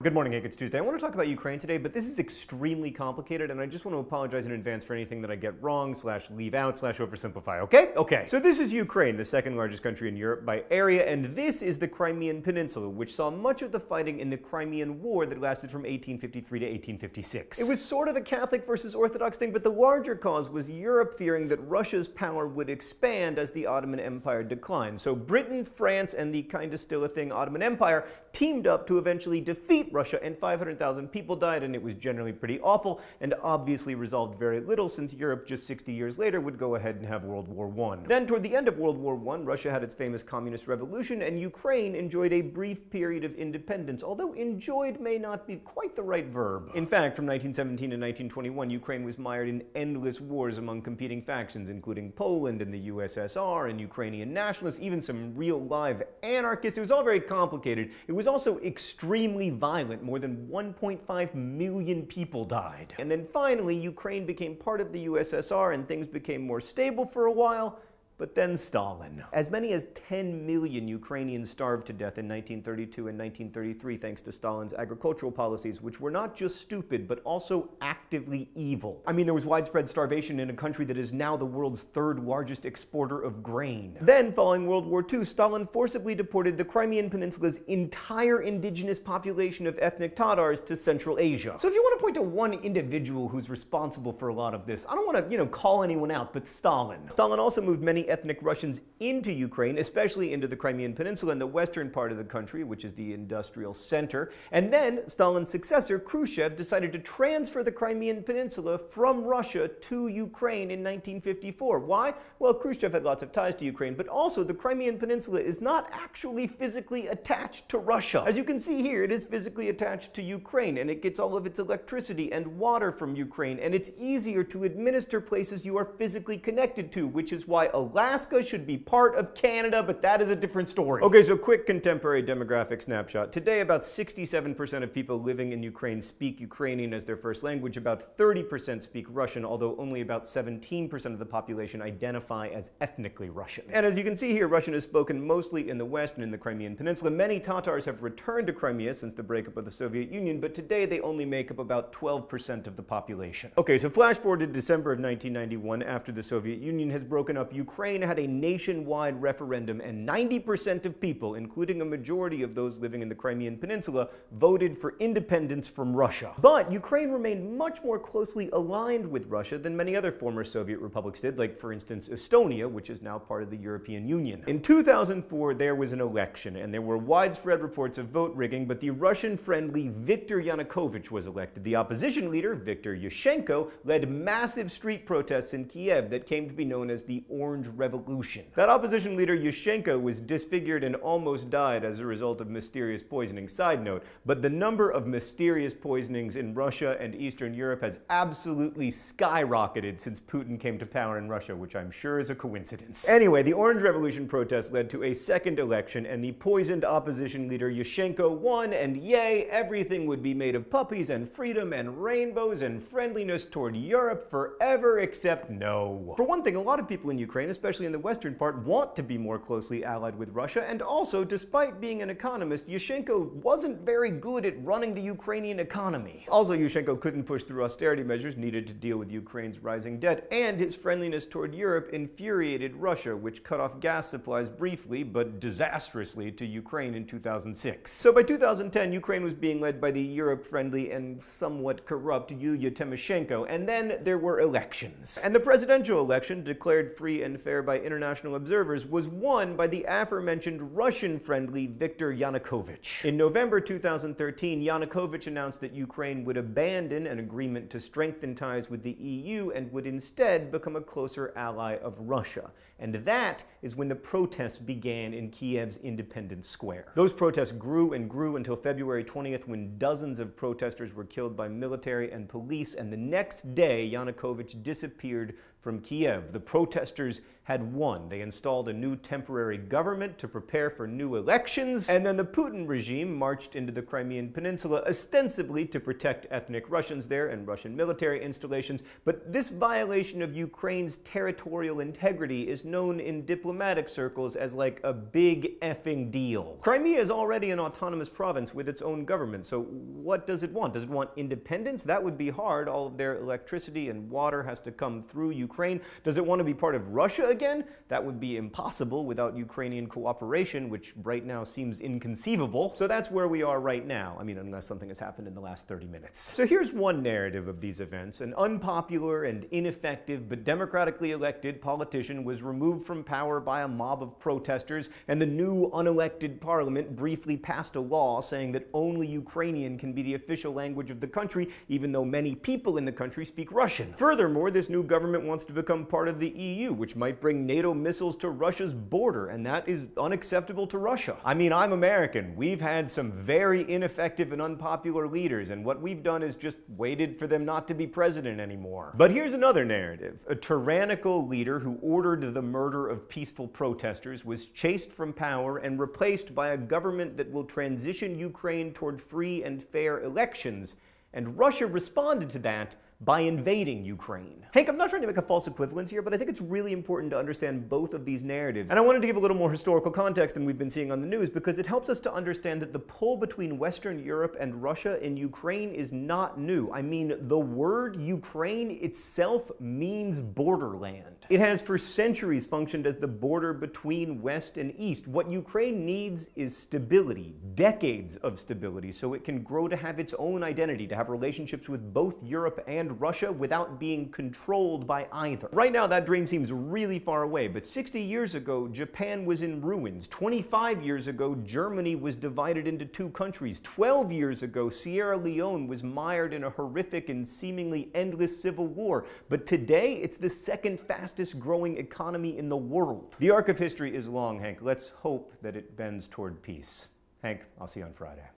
Good morning, Hank. It's Tuesday. I want to talk about Ukraine today, but this is extremely complicated, and I just want to apologize in advance for anything that I get wrong, leave out, oversimplify, okay? Okay. So this is Ukraine, the second largest country in Europe by area, and this is the Crimean Peninsula, which saw much of the fighting in the Crimean War that lasted from 1853 to 1856. It was sort of a Catholic versus Orthodox thing, but the larger cause was Europe fearing that Russia's power would expand as the Ottoman Empire declined. So Britain, France, and the kinda still a thing Ottoman Empire teamed up to eventually defeat Russia, and 500,000 people died, and it was generally pretty awful, and obviously resolved very little since Europe just 60 years later would go ahead and have World War I. Then toward the end of World War I, Russia had its famous communist revolution, and Ukraine enjoyed a brief period of independence, although enjoyed may not be quite the right verb. In fact, from 1917 to 1921, Ukraine was mired in endless wars among competing factions, including Poland and the USSR and Ukrainian nationalists, even some real live anarchists. It was all very complicated. It was also extremely violent. More than 1.5 million people died. And then finally, Ukraine became part of the USSR and things became more stable for a while. But then Stalin. As many as 10 million Ukrainians starved to death in 1932 and 1933 thanks to Stalin's agricultural policies, which were not just stupid, but also actively evil. I mean, there was widespread starvation in a country that is now the world's third largest exporter of grain. Then, following World War II, Stalin forcibly deported the Crimean Peninsula's entire indigenous population of ethnic Tatars to Central Asia. So if you want to point to one individual who's responsible for a lot of this, I don't want to, call anyone out, but Stalin. Stalin also moved many ethnic Russians into Ukraine, especially into the Crimean Peninsula and the western part of the country, which is the industrial center. And then Stalin's successor, Khrushchev, decided to transfer the Crimean Peninsula from Russia to Ukraine in 1954. Why? Well, Khrushchev had lots of ties to Ukraine, but also the Crimean Peninsula is not actually physically attached to Russia. As you can see here, it is physically attached to Ukraine, and it gets all of its electricity and water from Ukraine, and it's easier to administer places you are physically connected to, which is why Alaska should be part of Canada, but that is a different story. Okay, so quick contemporary demographic snapshot. Today, about 67% of people living in Ukraine speak Ukrainian as their first language. About 30% speak Russian, although only about 17% of the population identify as ethnically Russian. And as you can see here, Russian is spoken mostly in the West and in the Crimean Peninsula. Many Tatars have returned to Crimea since the breakup of the Soviet Union, but today they only make up about 12% of the population. Okay, so flash forward to December of 1991, after the Soviet Union has broken up, Ukraine had a nationwide referendum, and 90% of people, including a majority of those living in the Crimean Peninsula, voted for independence from Russia. But Ukraine remained much more closely aligned with Russia than many other former Soviet republics did, like, for instance, Estonia, which is now part of the European Union. In 2004, there was an election, and there were widespread reports of vote rigging, but the Russian-friendly Viktor Yanukovych was elected. The opposition leader, Viktor Yushchenko, led massive street protests in Kiev that came to be known as the Orange Revolution. That opposition leader, Yushchenko, was disfigured and almost died as a result of mysterious poisoning. Side note, but the number of mysterious poisonings in Russia and Eastern Europe has absolutely skyrocketed since Putin came to power in Russia, which I'm sure is a coincidence. Anyway, the Orange Revolution protests led to a second election, and the poisoned opposition leader Yushchenko won, and yay, everything would be made of puppies and freedom and rainbows and friendliness toward Europe forever, except no. For one thing, a lot of people in Ukraine, especially in the western part, want to be more closely allied with Russia, and also, despite being an economist, Yushchenko wasn't very good at running the Ukrainian economy. Also, Yushchenko couldn't push through austerity measures needed to deal with Ukraine's rising debt, and his friendliness toward Europe infuriated Russia, which cut off gas supplies briefly, but disastrously, to Ukraine in 2006. So by 2010, Ukraine was being led by the Europe-friendly and somewhat corrupt Yulia Tymoshenko, and then there were elections. And the presidential election, declared free and fair by international observers, was won by the aforementioned Russian-friendly Viktor Yanukovych. In November 2013, Yanukovych announced that Ukraine would abandon an agreement to strengthen ties with the EU and would instead become a closer ally of Russia. And that is when the protests began in Kiev's Independence Square. Those protests grew and grew until February 20th, when dozens of protesters were killed by military and police, and the next day Yanukovych disappeared from Kiev. The protesters had won. They installed a new temporary government to prepare for new elections, and then the Putin regime marched into the Crimean Peninsula ostensibly to protect ethnic Russians there and Russian military installations, but this violation of Ukraine's territorial integrity is known in diplomatic circles as like a big effing deal. Crimea is already an autonomous province with its own government, so what does it want? Does it want independence? That would be hard. All of their electricity and water has to come through Ukraine. Does it want to be part of Russia again? That would be impossible without Ukrainian cooperation, which right now seems inconceivable. So that's where we are right now. I mean, unless something has happened in the last 30 minutes. So here's one narrative of these events. An unpopular and ineffective but democratically elected politician was removed from power by a mob of protesters, and the new unelected parliament briefly passed a law saying that only Ukrainian can be the official language of the country, even though many people in the country speak Russian. Furthermore, this new government wants to become part of the EU, which might bring NATO missiles to Russia's border, and that is unacceptable to Russia. I mean, I'm American. We've had some very ineffective and unpopular leaders, and what we've done is just waited for them not to be president anymore. But here's another narrative. A tyrannical leader who ordered the murder of peaceful protesters was chased from power and replaced by a government that will transition Ukraine toward free and fair elections, and Russia responded to that by invading Ukraine. Hank, I'm not trying to make a false equivalence here, but I think it's really important to understand both of these narratives. And I wanted to give a little more historical context than we've been seeing on the news, because it helps us to understand that the pull between Western Europe and Russia in Ukraine is not new. I mean, the word Ukraine itself means borderland. It has for centuries functioned as the border between West and East. What Ukraine needs is stability, decades of stability, so it can grow to have its own identity, to have relationships with both Europe and Russia without being controlled by either. Right now, that dream seems really far away, but 60 years ago, Japan was in ruins. 25 years ago, Germany was divided into two countries. 12 years ago, Sierra Leone was mired in a horrific and seemingly endless civil war. But today, it's the second fastest growing economy in the world. The arc of history is long, Hank. Let's hope that it bends toward peace. Hank, I'll see you on Friday.